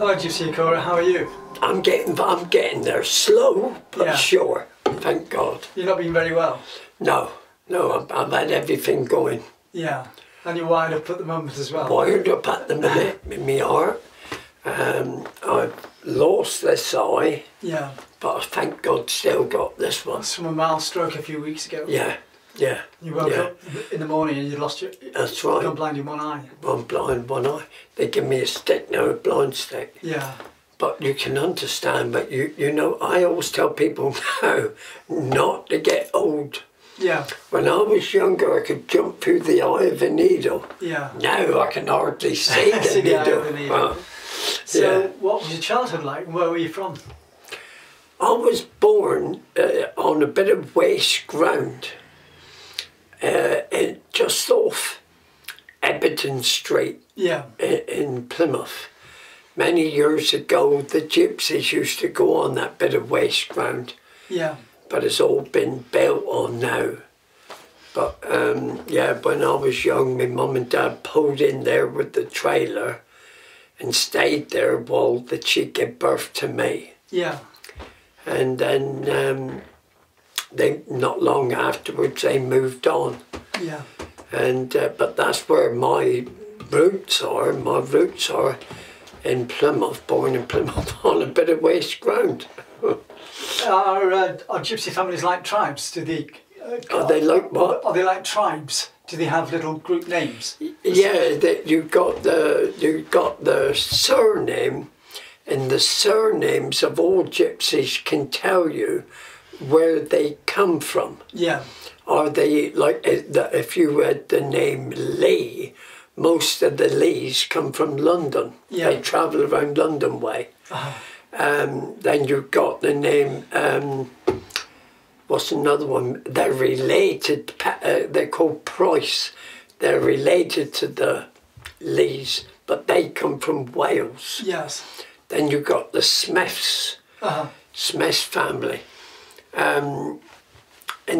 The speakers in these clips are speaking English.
Hello, Gypsy Acora. How are you? I'm getting there, slow but sure. Thank God. You're not been very well. No, I've had everything going. Yeah, and you're wired up at the moment as well. Wired up at the minute in my heart. I've lost this eye. Yeah. But thank God, still got this one. From a mild stroke a few weeks ago. Yeah. You woke up in the morning and you lost your. That's right. Gone blind in one eye. One blind, one eye. They give me a stick now, a blind stick. Yeah. But you can understand. But you know, I always tell people now not to get old. Yeah. When I was younger, I could jump through the eye of a needle. Yeah. Now I can hardly see the needle. So, what was your childhood like? Where were you from? I was born on a bit of waste ground, just off Everton Street in Plymouth. Many years ago, the gypsies used to go on that bit of waste ground. Yeah. But it's all been built on now. But when I was young, my mum and dad pulled in there with the trailer and stayed there while she gave birth to me. Yeah. And then they, not long afterwards, they moved on. Yeah. And but that's where my roots are. My roots are in Plymouth, born in Plymouth, on a bit of waste ground. Are gypsy families like tribes? Do they? Are they like what? Are they like tribes? Do they have little group names? Yeah, you got the surname, and the surnames of all gypsies can tell you where they come from. Yeah. Are they like if you had the name Lee? Most of the Lees come from London. Yeah. They travel around London way. Then you've got the name, what's another one? They're related, they're called Price. They're related to the Lees, but they come from Wales. Yes. Then you've got the Smiths, Smith family. And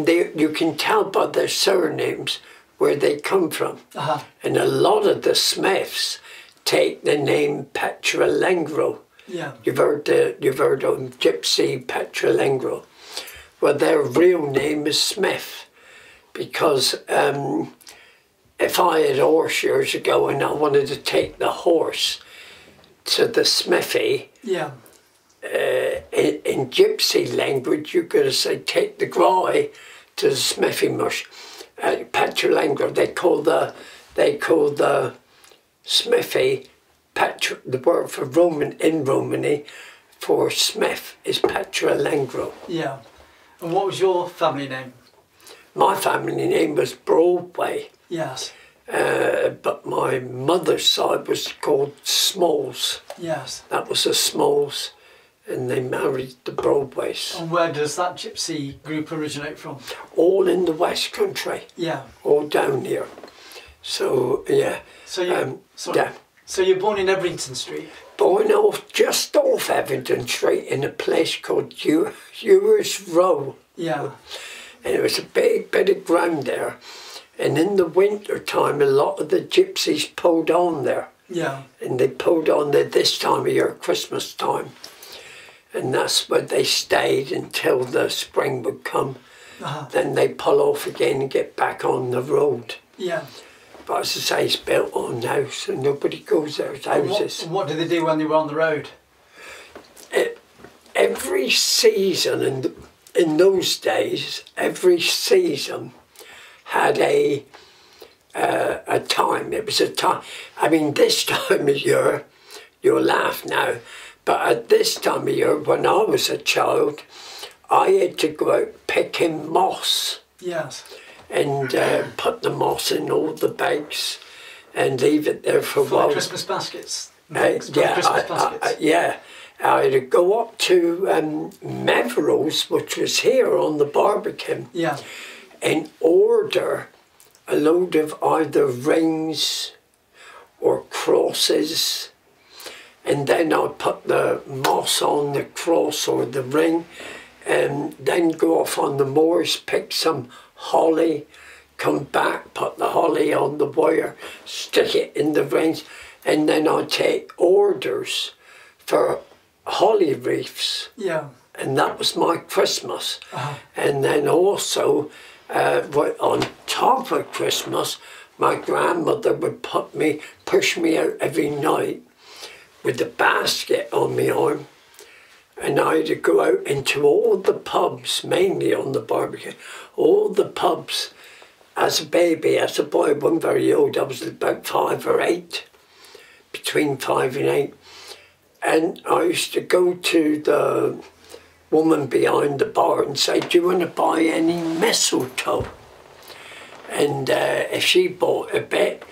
you can tell by their surnames where they come from. And a lot of the Smiths take the name Petralengro. Yeah. You've heard of Gypsy Petralengro. Well, their real name is Smith, because if I had a horse years ago and I wanted to take the horse to the smithy, in Gypsy language, you're going to say take the grey to the smithy mush. Petralengro, they call the smithy. The word for Roman in Romany for Smith is Petralengro. Yeah. And what was your family name? My family name was Broadway. Yes. But my mother's side was called Smalls. Yes. That was the Smalls, and they married the Broadways. And where does that gypsy group originate from? All in the West Country. Yeah. All down here. So, yeah. So you, So you're born in Everington Street? Born just off Everington Street in a place called Ewers Row. Yeah. And it was a big bit of ground there. And in the winter time, a lot of the gypsies pulled on there. Yeah. And they pulled on there this time of year, Christmas time. And that's where they stayed until the spring would come. Then they pull off again and get back on the road. Yeah. But as I say, it's built on now, so nobody goes there. It's houses. What did they do when they were on the road? Every season, in those days, every season had a time. It was a time. I mean, this time of year, you'll laugh now, but at this time of year, when I was a child, I had to go out picking moss. Yes. And put the moss in all the bags and leave it there for a while. Christmas baskets? Yeah, I had to go up to Meverell's, which was here on the Barbican, and order a load of either rings or crosses, and then I'd put the moss on the cross or the ring, and then go off on the moors, pick some holly, come back, put the holly on the wire, stick it in the rings, and then I'd take orders for holly wreaths. Yeah. And that was my Christmas. And then also, on top of Christmas, my grandmother would push me out every night with a basket on my arm. And I had to go out into all the pubs, mainly on the Barbican, all the pubs. As a baby, as a boy, I wasn't very old, I was about 5 or 8, between 5 and 8. And I used to go to the woman behind the bar and say, do you want to buy any mistletoe? And if she bought a bit,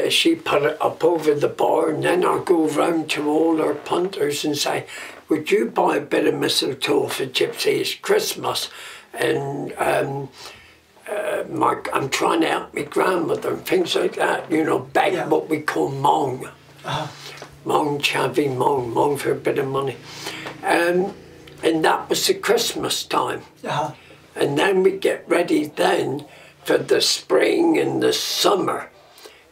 she put it up over the bar, and then I'd go round to all our punters and say, would you buy a bit of mistletoe for Gypsy? It's Christmas. And I'm trying to help my grandmother and things like that, you know, beg what we call mong. Mong, chavvy, mong for a bit of money. And that was the Christmas time. And then we get ready then for the spring and the summer.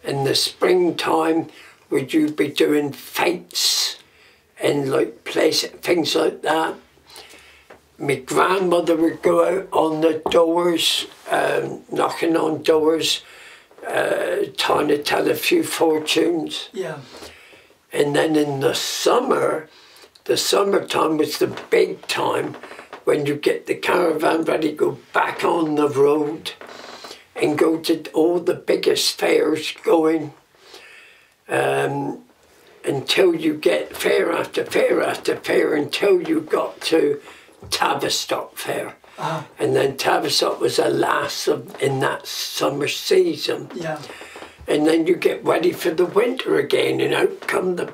In the springtime, would you be doing fetes and like things like that? My grandmother would go out on the doors, knocking on doors, trying to tell a few fortunes. Yeah. And then in the summertime was the big time when you get the caravan ready to go back on the road and go to all the biggest fairs going until you get fair after fair after fair until you got to Tavistock Fair. And then Tavistock was the last in that summer season. Yeah. And then you get ready for the winter again, and out come the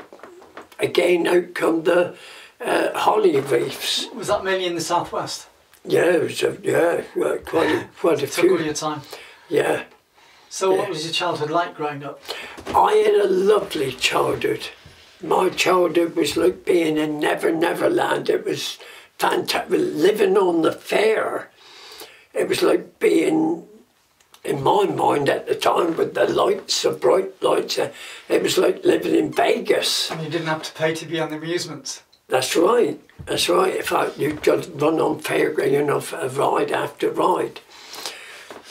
holly wreaths. Was that mainly in the southwest? Yeah, it was quite a few. Took all your time. Yeah. So what was your childhood like growing up? I had a lovely childhood. My childhood was like being in Never Land. It was fantastic. Living on the fair, it was like being, in my mind at the time, with the lights, the bright lights, it was like living in Vegas. And you didn't have to pay to be on the amusements. That's right. That's right. In fact, you just run on fairground, you know, ride after ride.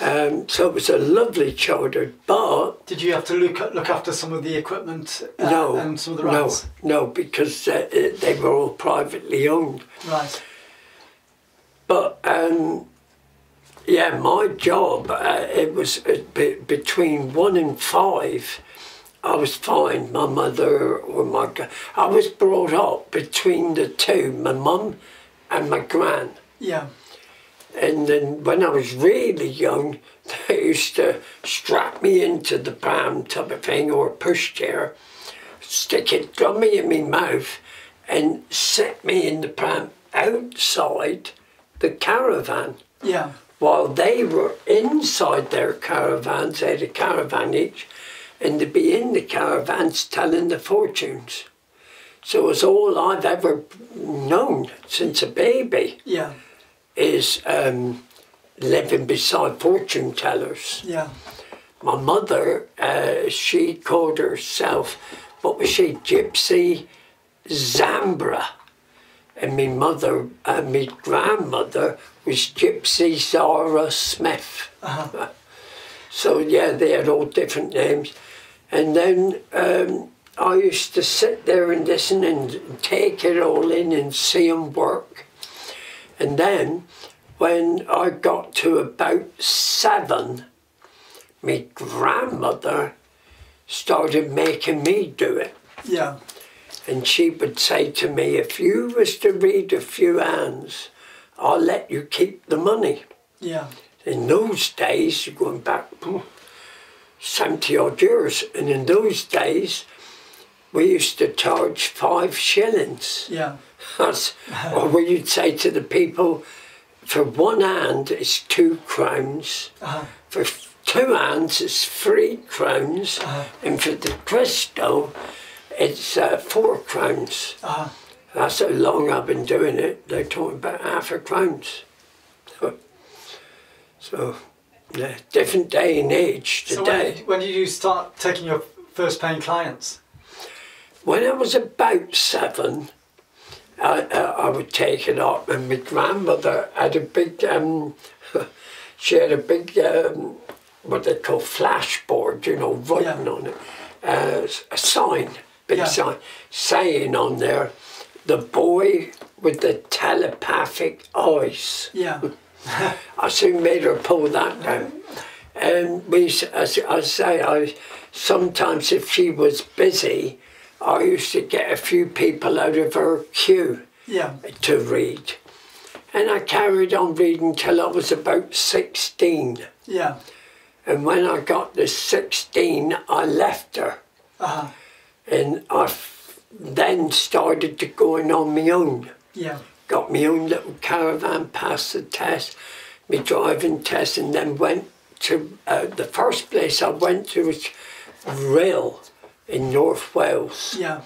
So it was a lovely childhood, but... Did you have to look after some of the equipment and some of the rides? No, because they were all privately owned. Right. But, yeah, my job, it was between 1 and 5, I was fine. My mother or I was brought up between the two, my mum and my gran. Yeah. And then when I was really young, they used to strap me into the pram type of thing or a pushchair, stick a dummy in my mouth and set me in the pram outside the caravan. Yeah. While they were inside their caravans, they had a caravan each, and they'd be in the caravans telling the fortunes. So it's all I've ever known since a baby. Yeah. Is living beside fortune tellers. Yeah. My mother, she called herself, what was she, Gypsy Zambra. And my mother, my grandmother was Gypsy Zara Smith. So yeah, they had all different names. And then I used to sit there and listen and take it all in and see them work. And then, when I got to about 7, my grandmother started making me do it. Yeah. And she would say to me, if you was to read a few hands, I'll let you keep the money. Yeah. In those days, going back 70 odd years, and in those days, we used to charge 5 shillings. Yeah. Or what you'd say to the people, for 1 hand it's 2 crowns, for 2 hands it's 3 crowns, and for the crystal it's 4 crowns. That's how long I've been doing it. They're talking about half a crown. So yeah, different day and age today. So when did you start taking your first paying clients? when I was about 7, I would take it up, and my grandmother had a big, she had a big, what they call flashboard, you know, writing on it, a sign, big sign, saying on there, the boy with the telepathic eyes. Yeah. I soon made her pull that down. And as I say, sometimes if she was busy, I used to get a few people out of her queue to read. And I carried on reading till I was about 16. Yeah. And when I got to 16, I left her. And I then started to going on my own. Yeah. Got my own little caravan, passed the test, my driving test, and then went to, the first place I went to was Rill in North Wales. Yeah.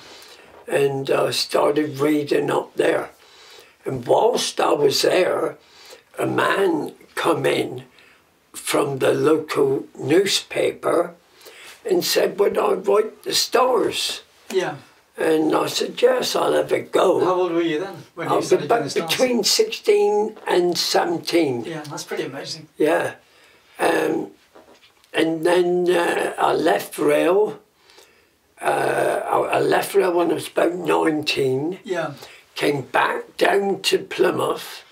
And I started reading up there. And whilst I was there, a man come in from the local newspaper and said, would I write the stars? Yeah. And I said, yes, I'll have a go. How old were you then? When I you was started doing the about stars? between 16 and 17. Yeah, that's pretty amazing. Yeah. And then I left Rail. I left Rail when I was about 19. Yeah. Came back down to Plymouth.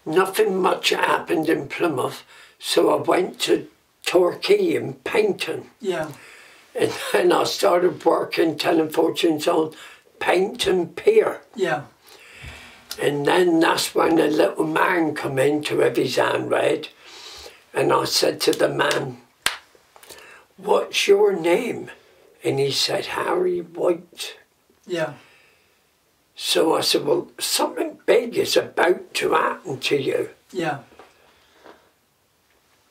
Nothing much happened in Plymouth, so I went to Torquay in painting. Yeah. And then I started working, telling fortunes on Painting Pier. Yeah. And then that's when a little man come in to have his hand read. And I said to the man, what's your name? And he said, Harry White. Yeah. So I said, well, something big is about to happen to you. Yeah.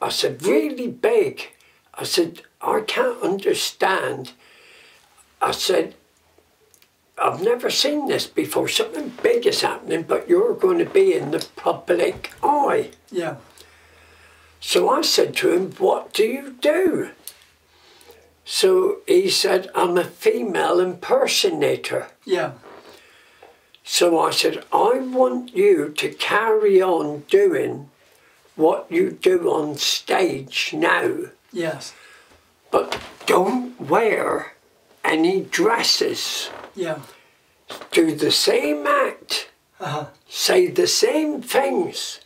I said, really big. I said, I can't understand. I said, I've never seen this before. Something big is happening, but you're going to be in the public eye. Yeah. So I said to him, what do you do? So he said, I'm a female impersonator. Yeah. So I said, I want you to carry on doing what you do on stage now. Yes. But don't wear any dresses. Yeah. Do the same act. Say the same things.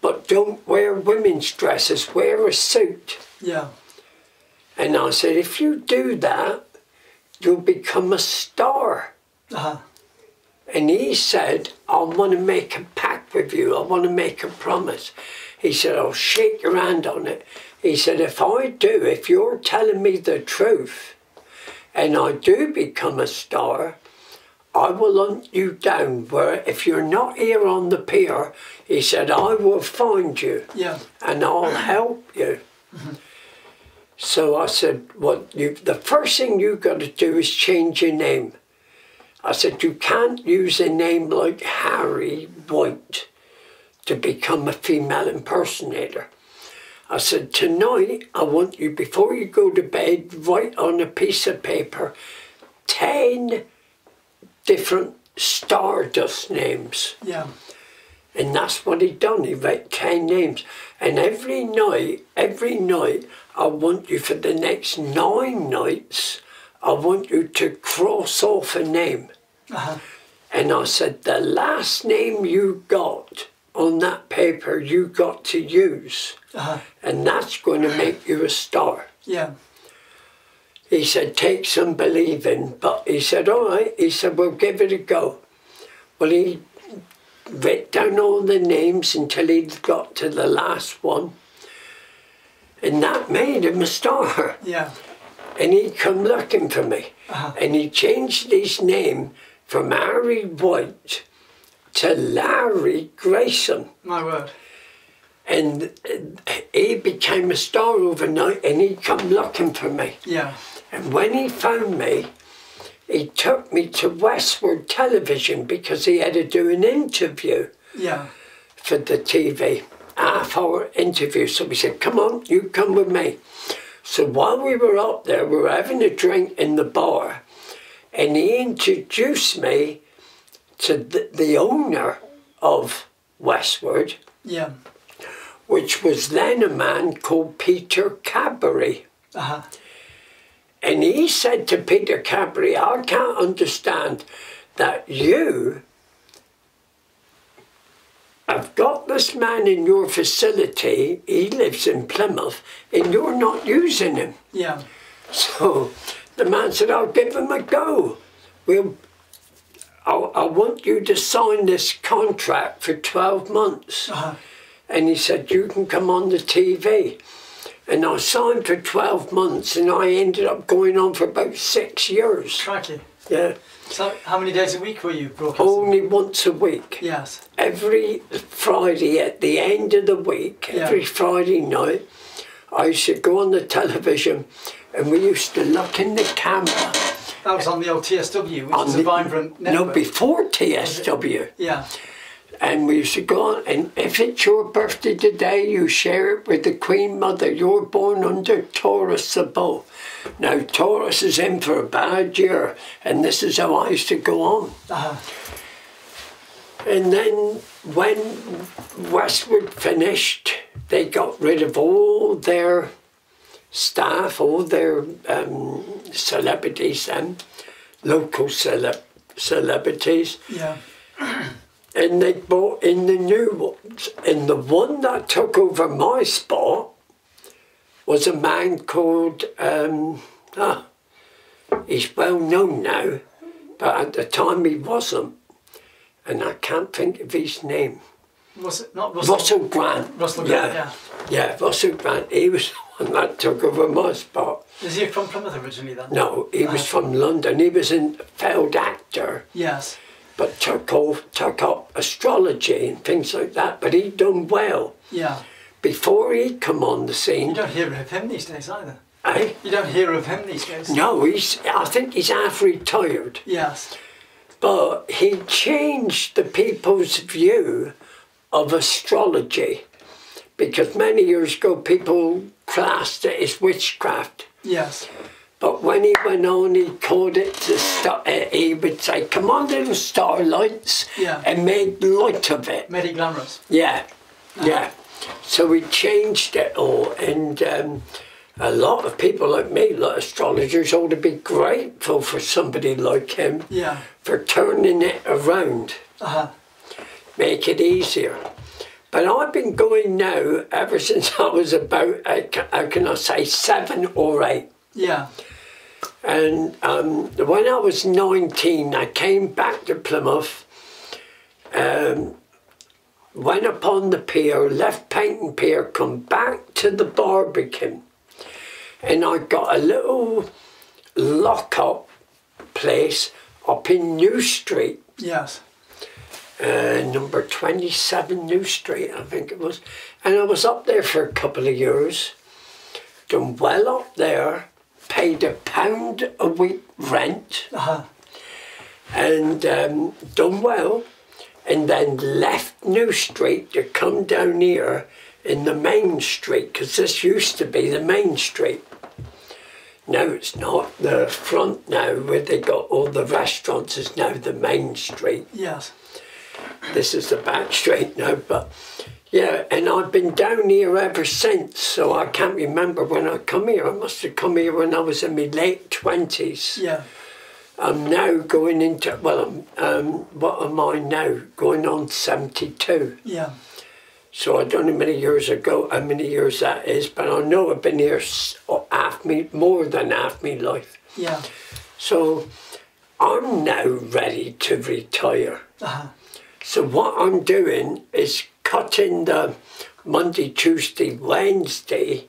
But don't wear women's dresses. Wear a suit. Yeah. And I said, if you do that, you'll become a star. And he said, I want to make a pact with you. I want to make a promise. He said, I'll shake your hand on it. He said, if you're telling me the truth, and I do become a star, I will hunt you down. Where if you're not here on the pier, he said, I will find you. Yeah. And I'll help you. So I said, well, the first thing you've got to do is change your name. I said, you can't use a name like Harry White to become a female impersonator. I said, tonight, I want you, before you go to bed, write on a piece of paper 10 different Stardust names. Yeah. And that's what he done. He wrote 10 names. And every night, I want you for the next 9 nights, I want you to cross off a name. And I said, the last name you got on that paper, you got to use. And that's going to make you a star. Yeah. He said, take some believing. But he said, all right. He said, we'll give it a go. Well, he wrote down all the names until he'd got to the last one. And that made him a star. Yeah. And he come looking for me. And he changed his name from Harry White to Larry Grayson. My word. And he became a star overnight, and he come looking for me. Yeah. And when he found me, he took me to Westward Television because he had to do an interview. Yeah. For the TV, half-hour interview. So we said, come on, you come with me. So while we were up there, we were having a drink in the bar, and he introduced me to the owner of Westwood, yeah, which was then a man called Peter Cadbury. And he said to Peter Cadbury, I can't understand that you have got this man in your facility, he lives in Plymouth, and you're not using him. Yeah. So the man said, I'll give him a go. I want you to sign this contract for 12 months. And he said, you can come on the TV. And I signed for 12 months and I ended up going on for about 6 years. Crikey. Yeah. So how many days a week were you broadcasting? Only once a week. Yes. Every Friday at the end of the week, every Friday night, I used to go on the television and we used to look in the camera. That was on the old TSW, which is a vibrant network. No, before TSW. Yeah. And we used to go on, and if it's your birthday today, you share it with the Queen Mother. You're born under Taurus the bull. Now, Taurus is in for a bad year, and this is how I used to go on. And then when Westwood finished, they got rid of all their staff, all their celebrities and local celebrities. Yeah. And they brought in the new ones. And the one that took over my spot was a man called, he's well known now, but at the time he wasn't. And I can't think of his name. Was it not Russell? Russell Grant. Russell Grant, yeah. Yeah, Russell Grant. He was the one that took over my spot. Is he from Plymouth originally then? No, he was from London. He was a failed actor. Yes. But took up astrology and things like that. But he'd done well. Yeah. Before he'd come on the scene. You don't hear of him these days either. Eh? You don't hear of him these days. No, I think he's half retired. Yes. But he changed the people's view of astrology. Because many years ago people classed it as witchcraft. Yes. But when he went on, he called it he would say, come on little starlights, and made light of it. Made it glamorous. Yeah, yeah. So he changed it all, and a lot of people like me, like astrologers, ought to be grateful for somebody like him for turning it around, make it easier. But I've been going now ever since I was about, how can I say, 7 or 8. Yeah. And when I was 19, I came back to Plymouth, went upon the pier, left Painting Pier, come back to the Barbican, and I got a little lock-up place up in New Street. Yes. Number 27 New Street, I think it was. And I was up there for a couple of years, done well up there, paid £1 a week rent, and done well, and then left New Street to come down here in the main street, because this used to be the main street. Now it's not. The front now, where they got all the restaurants, is now the main street. Yes. This is the back street now, but yeah, and I've been down here ever since, so I can't remember when I come here. I must have come here when I was in my late 20s. Yeah. I'm now going into, well, what am I now? Going on 72. Yeah. So I don't know how many years ago, how many years that is, but I know I've been here more than half my life. Yeah. So I'm now ready to retire. So what I'm doing is cutting the Monday, Tuesday, Wednesday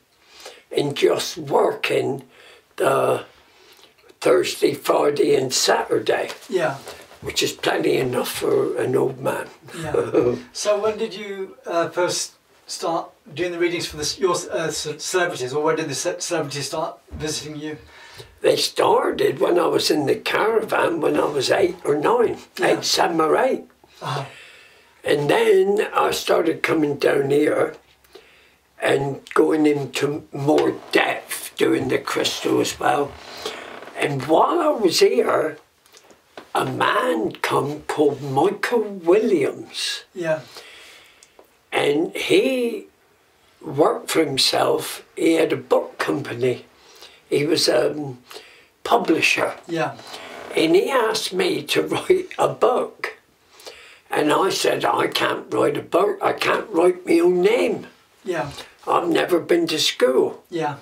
and just working the Thursday, Friday and Saturday. Yeah. Which is plenty enough for an old man. Yeah. So when did you first start doing the readings for your celebrities, or when did the celebrities start visiting you? They started when I was in the caravan when I was 8 or 9, 8, 7 or 8. And then I started coming down here and going into more depth, doing the crystal as well. And while I was here, a man come called Michael Williams. Yeah. And he worked for himself. He had a book company. He was a publisher. Yeah. And he asked me to write a book. And I said, I can't write a book. I can't write my own name. Yeah. I've never been to school. Yeah.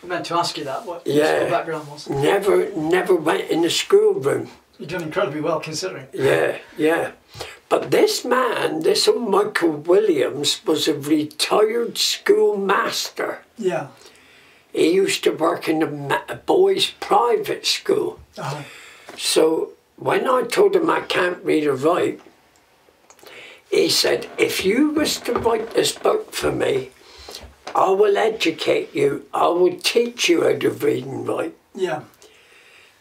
I meant to ask you that, what your school background was. Never went in the schoolroom. You've done incredibly well considering. Yeah, yeah. But this man, this old Michael Williams, was a retired schoolmaster. Yeah. He used to work in a boys' private school. So when I told him I can't read or write, he said, if you was to write this book for me, I will educate you. I will teach you how to read and write. Yeah.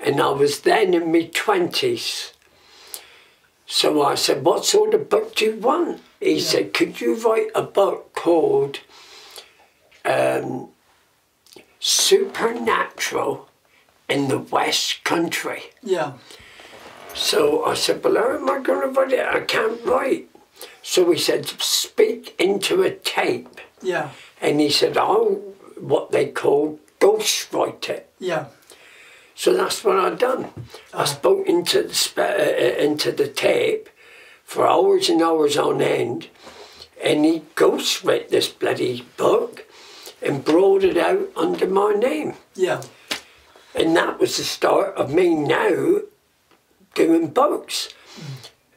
And I was then in my 20s. So I said, what sort of book do you want? He said, could you write a book called Supernatural in the West Country? Yeah. So I said, well, how am I going to write it? I can't write. So he said, speak into a tape. Yeah. And he said, oh, what they call ghostwrite it. Yeah. So that's what I'd done. I spoke into the tape for hours and hours on end, and he ghostwrote this bloody book and brought it out under my name. Yeah. And that was the start of me now doing books.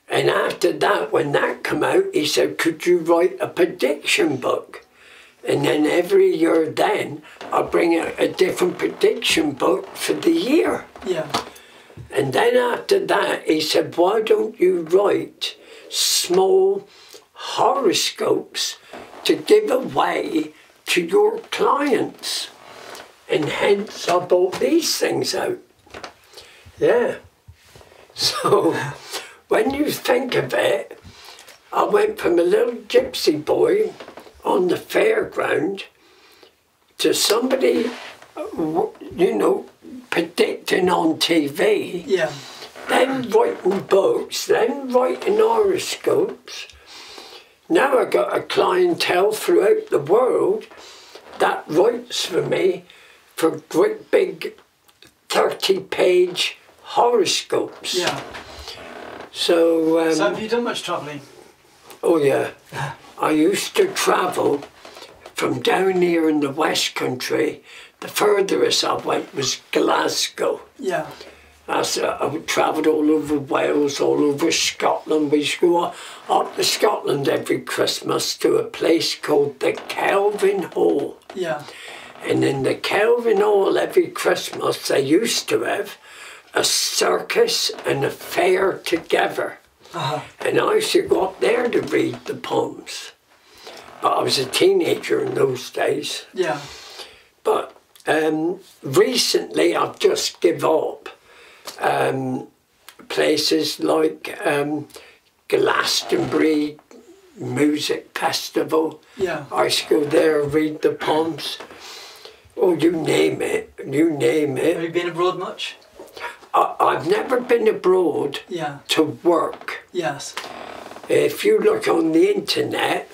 And after that, when that came out, he said, could you write a prediction book? And then every year then, I'll bring out a different prediction book for the year. Yeah. And then after that, he said, why don't you write small horoscopes to give away to your clients? And hence I bought these things out. Yeah. So when you think of it, I went from a little gypsy boy on the fairground to somebody, you know, predicting on TV, yeah, then writing books, then writing horoscopes. Now I've got a clientele throughout the world that writes for me for great big 30-page horoscopes. Yeah. So have you done much travelling? Oh yeah. I used to travel from down here in the West Country. The furthest I went was Glasgow. Yeah. I travelled all over Wales, all over Scotland. We used to go up to Scotland every Christmas to a place called the Kelvin Hall. Yeah. And in the Kelvin Hall every Christmas they used to have a circus and a fair together. And I used to go up there to read the poems. But I was a teenager in those days. Yeah. But recently I've just given up places like Glastonbury Music Festival. Yeah. I used to go there and read the poems. Oh, you name it, you name it. Have you been abroad much? I've never been abroad to work. Yes. If you look on the internet,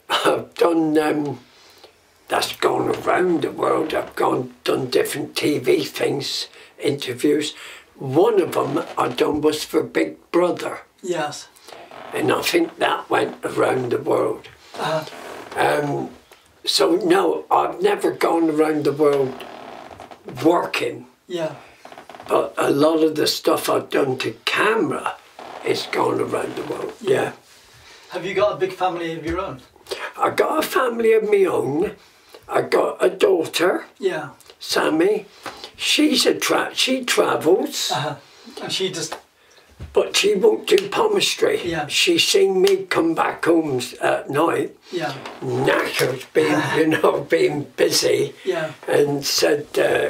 I've done, that's gone around the world. I've done different TV things, interviews. One of them I done was for Big Brother. Yes. And I think that went around the world. So no, I've never gone around the world working. Yeah. But a lot of the stuff I've done to camera is gone around the world, yeah. Have you got a big family of your own? I got a family of my own. I got a daughter, yeah, Sammy. She's she travels. And she just... But she won't do palmistry. Yeah. She's seen me come back home at night, yeah, knackered, being busy, yeah, and said,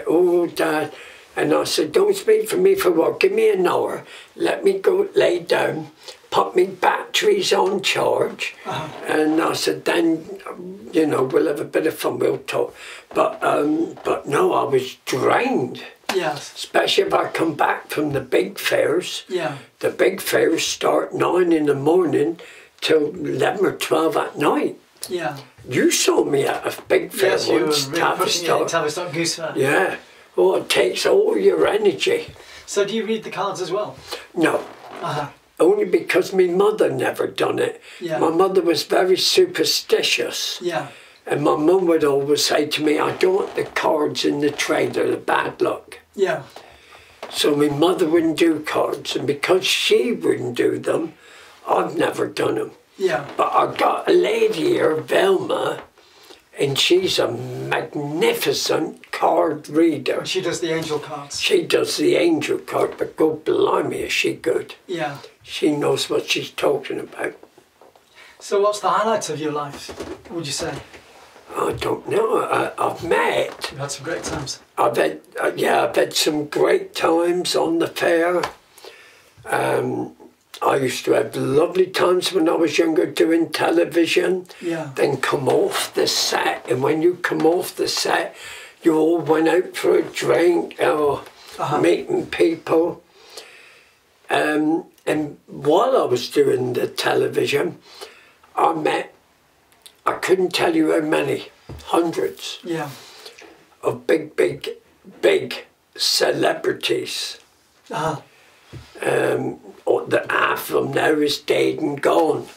oh, Dad. And I said, don't speak for me for what? Give me an hour. Let me go lay down, put me batteries on charge. And I said, then, we'll have a bit of fun, we'll talk. But no, I was drained. Yes. Especially if I come back from the big fairs. Yeah. The big fairs start 9 in the morning till 11 or 12 at night. Yeah. You saw me at a big fair once. Yes, you were really pushing it, Tavistock Goose Fair. Yeah. Oh, it takes all your energy. So do you read the cards as well? No. Only because my mother never done it. Yeah. My mother was very superstitious. Yeah. And my mum would always say to me, I don't want the cards in the tray, they're the bad luck. Yeah. So my mother wouldn't do cards, and because she wouldn't do them, I've never done them. Yeah. But I got a lady here, Vilma, and she's a magnificent card reader. She does the angel cards. She does the angel card, but God blimey, is she good. Yeah. She knows what she's talking about. So what's the highlights of your life, would you say? I don't know. I've met. You've had some great times. I've had some great times on the fair. I used to have lovely times when I was younger doing television. Yeah. Then come off the set, and when you come off the set, you all went out for a drink or meeting people. And while I was doing the television, I met, I couldn't tell you how many, hundreds of big celebrities. The half of them now is dead and gone.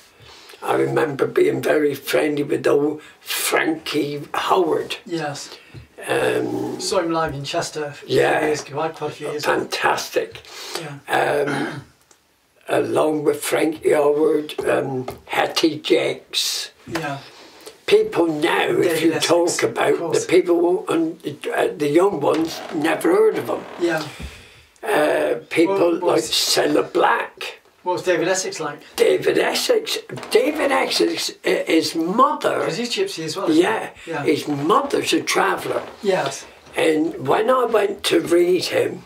I remember being very friendly with old Frankie Howard. Yes. Saw him live in Chester quite a few years ago. Fantastic. Yeah. Along with Frankie Howard, Hattie Jakes. Yeah. People now, if you talk about the people, the young ones, never heard of them. Yeah. People like Cilla Black. What was David Essex like? David Essex. David Essex, his mother. Because he's gypsy as well. Yeah. His mother's a traveller. Yes. And when I went to read him,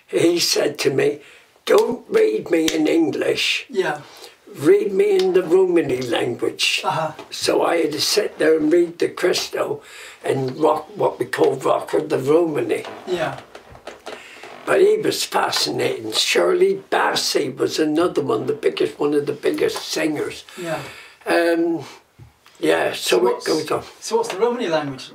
he said to me, "Don't read me in English. Yeah. Read me in the Romany language." So I had to sit there and read the Crystal and rock what we call Rock of the Romany. Yeah. But he was fascinating. Shirley Bassey was another one, one of the biggest singers. Yeah. So it goes on. So what's the Romany language?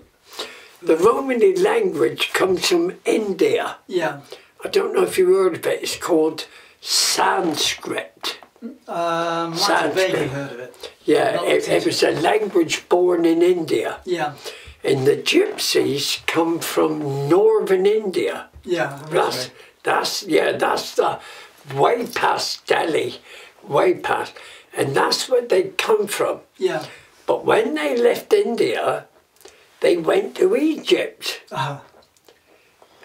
The Romany language comes from India. Yeah. I don't know if you heard of it. It's called Sanskrit. Might have vaguely heard of it. Yeah, it was a language born in India. Yeah. And the gypsies come from northern India. Yeah. That's the way past Delhi, way past. And that's where they come from. Yeah. But when they left India, they went to Egypt.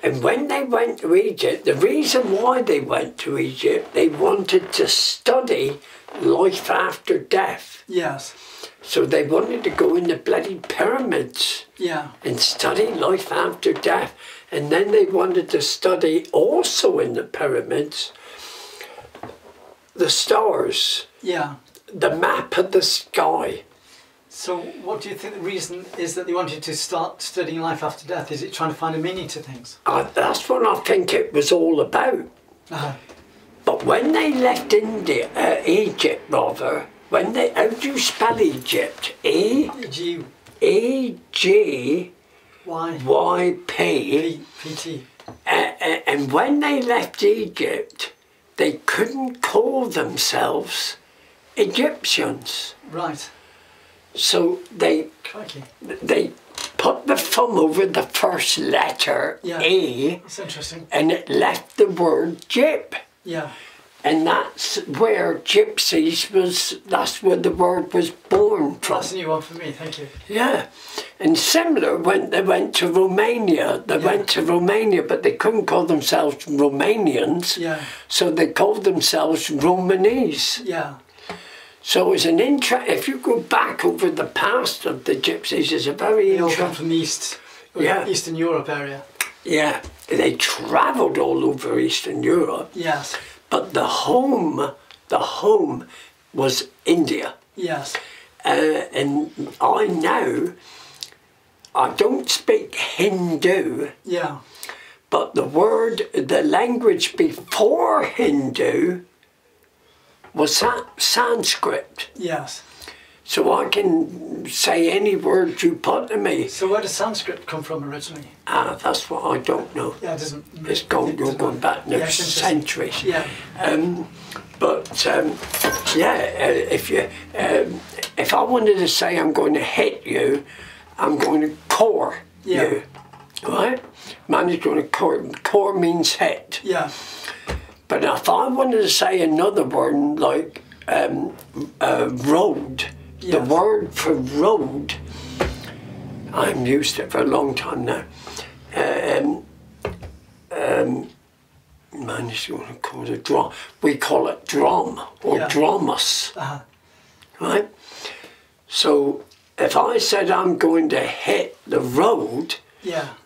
And when they went to Egypt, the reason why they went to Egypt, they wanted to study life after death. Yes. So they wanted to go in the bloody pyramids and study life after death. And then they wanted to study also in the pyramids the stars, the map of the sky. So what do you think the reason is that they wanted to start studying life after death? Is it trying to find a meaning to things? That's what I think it was all about. But when they left Egypt rather, how do you spell Egypt? E-G-Y-P-T. And when they left Egypt, they couldn't call themselves Egyptians. Right. So they put the thumb over the first letter, A. That's interesting. And it left the word gyp. Yeah. And that's where gypsies that's where the word was born from. That's a new one for me, thank you. Yeah. And similar when they went to Romania. They went to Romania, but they couldn't call themselves Romanians. Yeah. So they called themselves Romanese. Yeah. So it's an if you go back over the past of the gypsies, it's a very They all come from the Eastern Europe area. Yeah. They travelled all over Eastern Europe. Yes. But the home was India. Yes. And I don't speak Hindu. Yeah. But the language before Hindu was Sanskrit. Yes. So I can say any word you put to me. So where does Sanskrit come from originally? That's what I don't know. Yeah, it doesn't. It's going back now centuries. Yeah. If I wanted to say I'm going to hit you, I'm going to core you, right? Man is going to core. Core means hit. Yeah. But if I wanted to say another word like road, the word for road, I'm used to it for a long time now. Man is going to call it drum. We call it drum or drumus, right? So if I said I'm going to hit the road,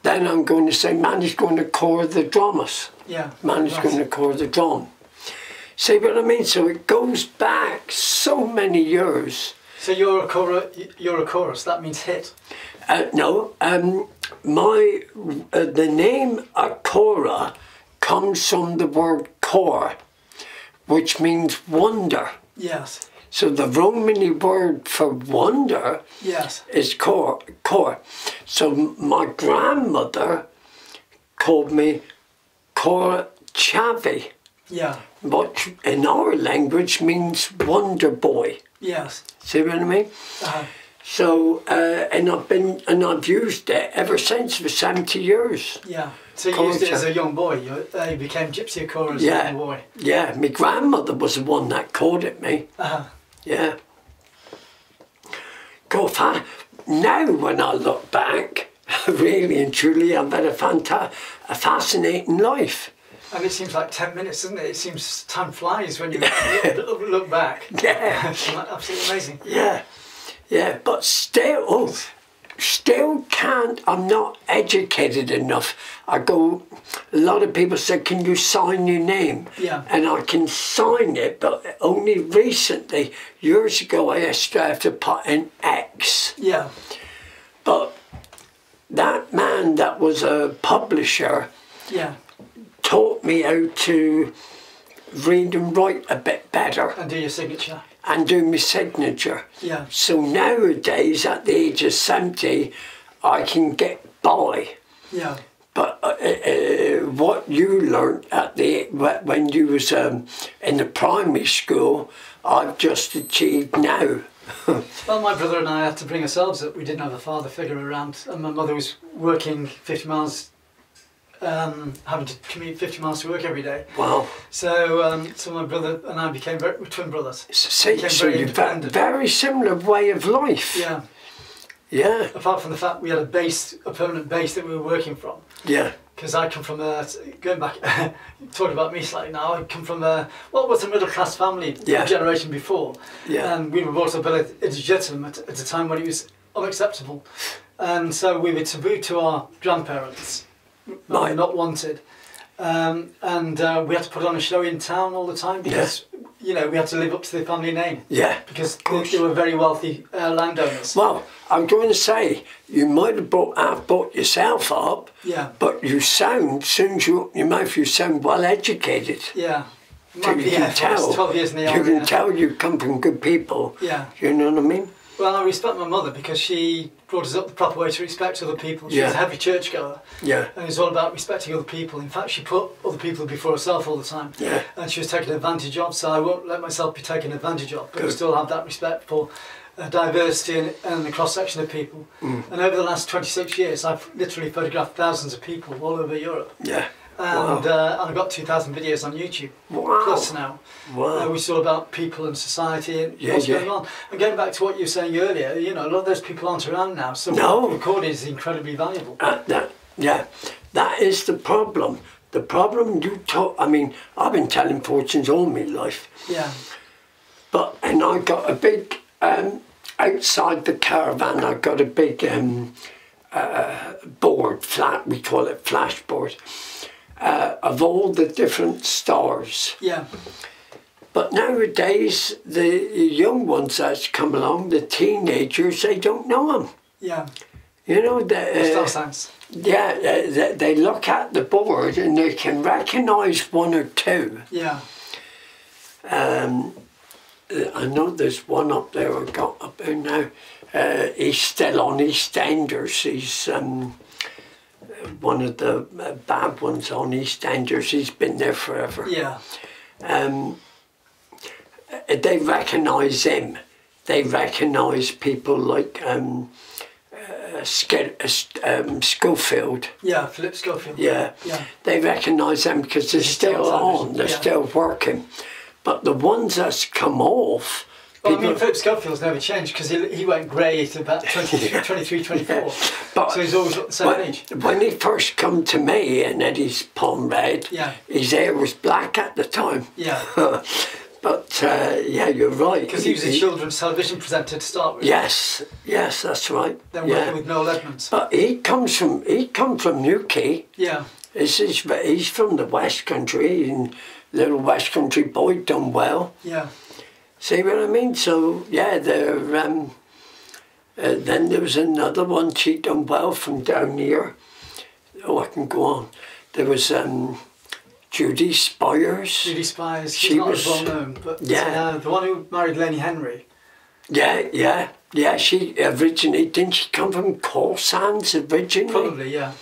then I'm going to say man is going to core the drumus. Yeah. Man is going to core the drum. See what I mean? So it goes back so many years. So you're a chorus. That means hit. No. The name Acora comes from the word core, which means wonder. Yes. So the Romany word for wonder is core. So my grandmother called me Cora Chavi. Yeah. Which in our language means wonder boy. Yes. See what I mean? So I've used it ever since for 70 years. Yeah. So you used it as a young boy. You became Gypsy Acora as a young boy. Yeah. My grandmother was the one that called it me. Yeah. God, now when I look back, really and truly, I've had a fascinating life. And it seems like 10 minutes, doesn't it? It seems time flies when you look back. Yeah. It's absolutely amazing. Yeah. Yeah, but still can't, I'm not educated enough. a lot of people say, can you sign your name? Yeah. And I can sign it, but only recently, years ago, I used to have to put an X. Yeah. But that man that was a publisher taught me how to read and write a bit better. And do your signature. And do my signature. Yeah. So nowadays, at the age of 70, I can get by. Yeah. But what you learnt when you was in the primary school, I've just achieved now. Well, my brother and I had to bring ourselves up. We didn't have a father figure around, and my mother was working 50 miles. Having to commute 50 miles to work every day. Wow. So so my brother and I became twin brothers. So you've got a very similar way of life. Yeah. Yeah. Apart from the fact we had a permanent base that we were working from. Yeah. Because I come from going back, talking about me slightly now, I come from what was a middle class family a generation before. Yeah. And we were brought up illegitimate at a time when it was unacceptable. And so we were taboo to our grandparents. Not wanted, and we had to put on a show in town all the time because you know we had to live up to the family name. Yeah, because they were very wealthy landowners. Well, I'm going to say you might have brought yourself up. Yeah. But you sound, as soon as you open your mouth, you sound well educated. Yeah. So you can tell. 12 years in the army. You can tell you come from good people. Yeah. You know what I mean? Well, I respect my mother because she brought us up the proper way to respect other people. She was a heavy churchgoer. Yeah. And it was all about respecting other people. In fact, she put other people before herself all the time. Yeah. And she was taken advantage of, so I won't let myself be taken advantage of. But I still have that respect for diversity and the cross-section of people. Mm. And over the last 26 years, I've literally photographed thousands of people all over Europe. Yeah. And I've got 2,000 videos on YouTube plus now. Wow. Which is all about people and society and what's going on. And going back to what you were saying earlier, you know, a lot of those people aren't around now. So recording is incredibly valuable. That is the problem. The problem I mean, I've been telling fortunes all my life. Yeah. And I got a big, outside the caravan, I got a big board, we call it flash board. Of all the different stars. Yeah. But nowadays, the young ones that's come along, the teenagers, they don't know them. Yeah. You know, star signs. Yeah, they look at the board and they can recognise one or two. Yeah. I know there's one up there I got up there now. He's still on EastEnders. He's one of the bad ones on EastEnders. He's been there forever. Yeah. They recognise him. They recognise people like Schofield. Yeah, Philip Schofield. Yeah. They recognise them because they're still on. They're still working. But the ones that's come off... Well, I mean, Philip Schofield's never changed because he went grey at about 23, 24. Yeah. But so he's always got the same age. When he first come to me and had his palm red, his hair was black at the time. Yeah. But yeah, you're right. Because he was a children's television presenter to start with. Yes, that's right. Then working with Noel Edmonds. But he come from Newquay. Yeah. He's from the West Country, and little West Country boy done well. Yeah. See what I mean? So yeah, they're then there was another one, she done well from down here. Oh, I can go on. There was Judy Spires. Judy Spires, she's not as well known, but the one who married Lenny Henry. Yeah, she originally, didn't she come from Corsans originally? Probably, yeah.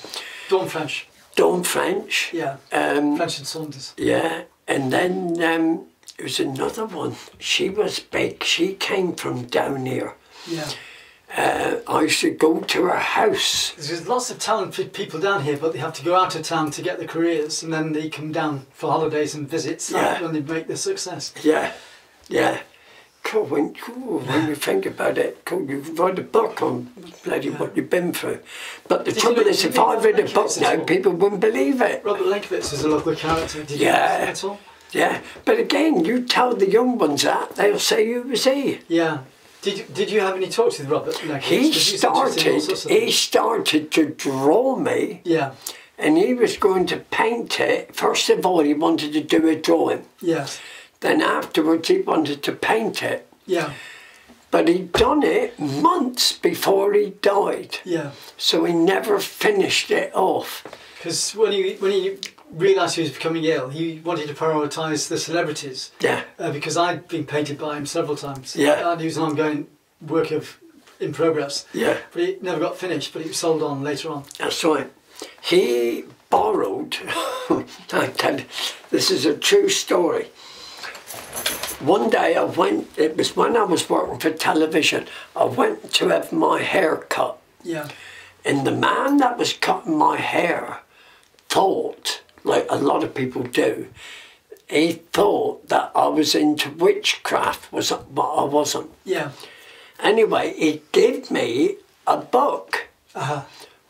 Dawn French. Dawn French. Yeah, French and Saunders. Yeah, and then there was another one. She was big, she came from down here. Yeah. I used to go to her house. There's lots of talented people down here, but they have to go out of town to get their careers, and then they come down for holidays and visits when they make their success. Yeah. Cool, when you think about it, cool, you write a book on bloody what you've been through. But the trouble is, if I read a book now, people wouldn't believe it. Robert Lenkiewicz is a lovely character. Did you know that at all? Yeah, but again, you tell the young ones that, they'll say you was he. Yeah. Did you have any talks with Robert Lenkiewicz? He started to draw me. Yeah. And he was going to paint it. First of all, he wanted to do a drawing. Yes. Then afterwards, he wanted to paint it. Yeah. But he'd done it months before he died. Yeah. So he never finished it off. Because when he realised he was becoming ill, he wanted to prioritise the celebrities. Yeah. Because I'd been painted by him several times. Yeah. And he was an ongoing work in progress. Yeah. But it never got finished, but it was sold on later on. That's right. He borrowed, I tell you, this is a true story. One day I went, it was when I was working for television, I went to have my hair cut. Yeah. And the man that was cutting my hair thought, like a lot of people do, he thought that I was into witchcraft, but I wasn't. Yeah. Anyway, he gave me a book.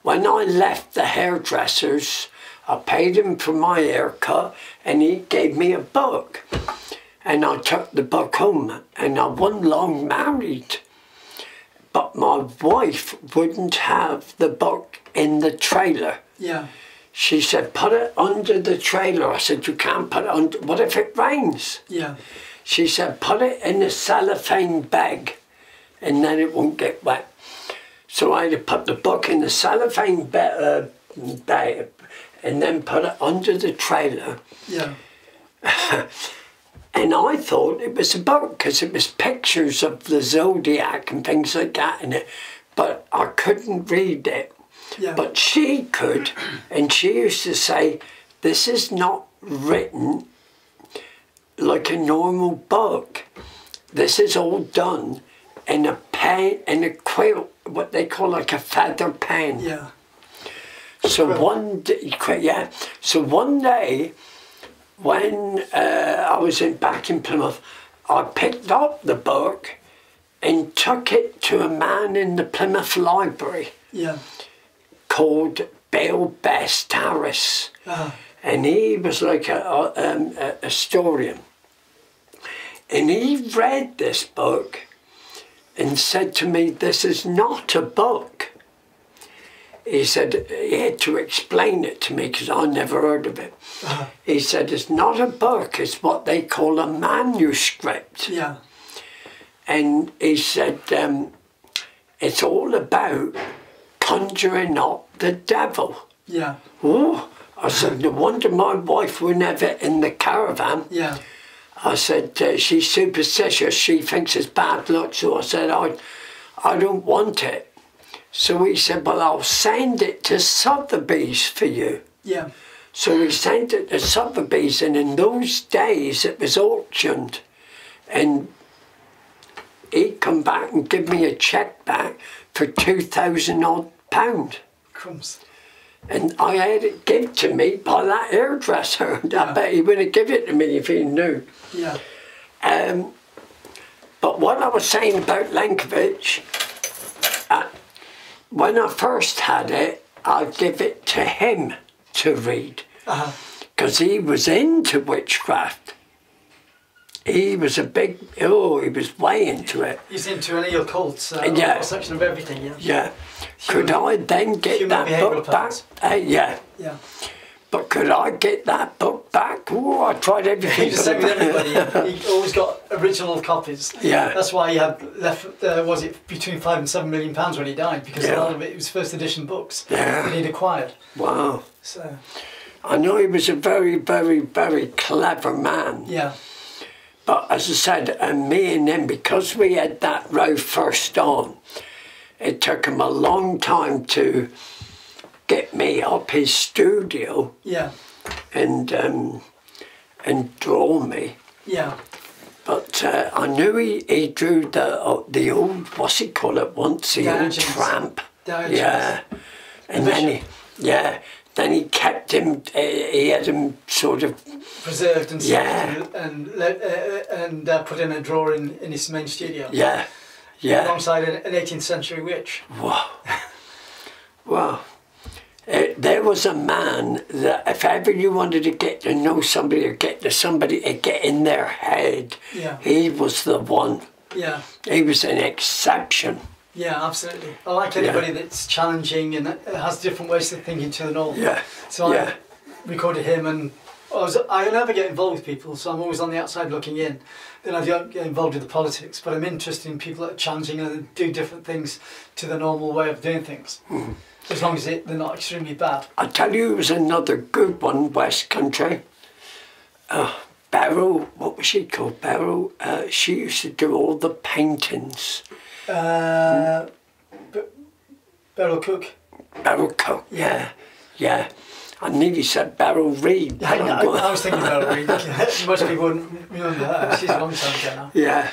When I left the hairdressers, I paid him for my haircut and he gave me a book. And I took the book home and I wasn't long married. But my wife wouldn't have the book in the trailer. Yeah. She said, put it under the trailer. I said, you can't put it under, what if it rains? Yeah. She said, put it in a cellophane bag and then it won't get wet. So I had to put the book in the cellophane bag and then put it under the trailer. Yeah. And I thought it was a book because it was pictures of the zodiac and things like that in it. But I couldn't read it. Yeah. But she could, and she used to say, this is not written like a normal book. This is all done in a pen, in a quilt, what they call like a feather pen. Yeah. So one day, when I was back in Plymouth, I picked up the book and took it to a man in the Plymouth Library. Yeah. Called Bill Best Harris. And he was like a historian. And he read this book and said to me, this is not a book. He said, he had to explain it to me because I never heard of it. He said, it's not a book, it's what they call a manuscript. Yeah. And he said, it's all about conjuring up the devil. Yeah. Oh, I said, no wonder my wife were never in the caravan. Yeah. I said, she's superstitious, she thinks it's bad luck, so I said, I don't want it. So he said, well, I'll send it to Sotheby's for you. Yeah. So we sent it to Sotheby's, and in those days it was auctioned. And he'd come back and give me a cheque back for £2,000 odd. Crumbs. And I had it given to me by that hairdresser. Yeah. I bet he would have given it to me if he knew. Yeah. But what I was saying about Lankovich, when I first had it, I'd give it to him to read. Because he was into witchcraft. He was a big, he was way into it. He's into any occult, yeah. section of everything, yeah. Yeah. Could I then get that book back? Yeah. Yeah. But could I get that book back? Oh, I tried everything. He was the same with everybody. He always got original copies. Yeah. That's why he had left, was it between £5 and £7 million when he died, because a lot of it was first edition books that he'd acquired. Wow. So. I know he was a very, very, very clever man. Yeah. But as I said, me and him, because we had that row first on, it took him a long time to get me up his studio. Yeah. And draw me. Yeah. But I knew he drew the old, what's he call it once, the old tramp. Yeah. And then he kept him, he had him sort of preserved and and put in a drawer in his main studio. Yeah, yeah. Alongside an 18th century witch. Wow. Wow. There was a man that if ever you wanted to get to know somebody or get to somebody to get in their head, he was the one. Yeah. He was an exception. Yeah, absolutely. I like anybody that's challenging and has different ways of thinking to the norm. Yeah. So I recorded him, and I never get involved with people, so I'm always on the outside looking in. Then I don't get involved with the politics, but I'm interested in people that are challenging and do different things to the normal way of doing things. Mm. As long as they're not extremely bad. I tell you, it was another good one, West Country. Beryl, what was she called? Beryl, she used to do all the paintings. Beryl Cook. Beryl Cook, yeah. I nearly said Beryl Reid. I was thinking Beryl Reid. Most people wouldn't remember her. She's a long time ago now. Yeah.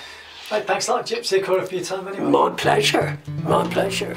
Right, thanks a lot, Gypsy Acora, for your time anyway. My pleasure. My pleasure.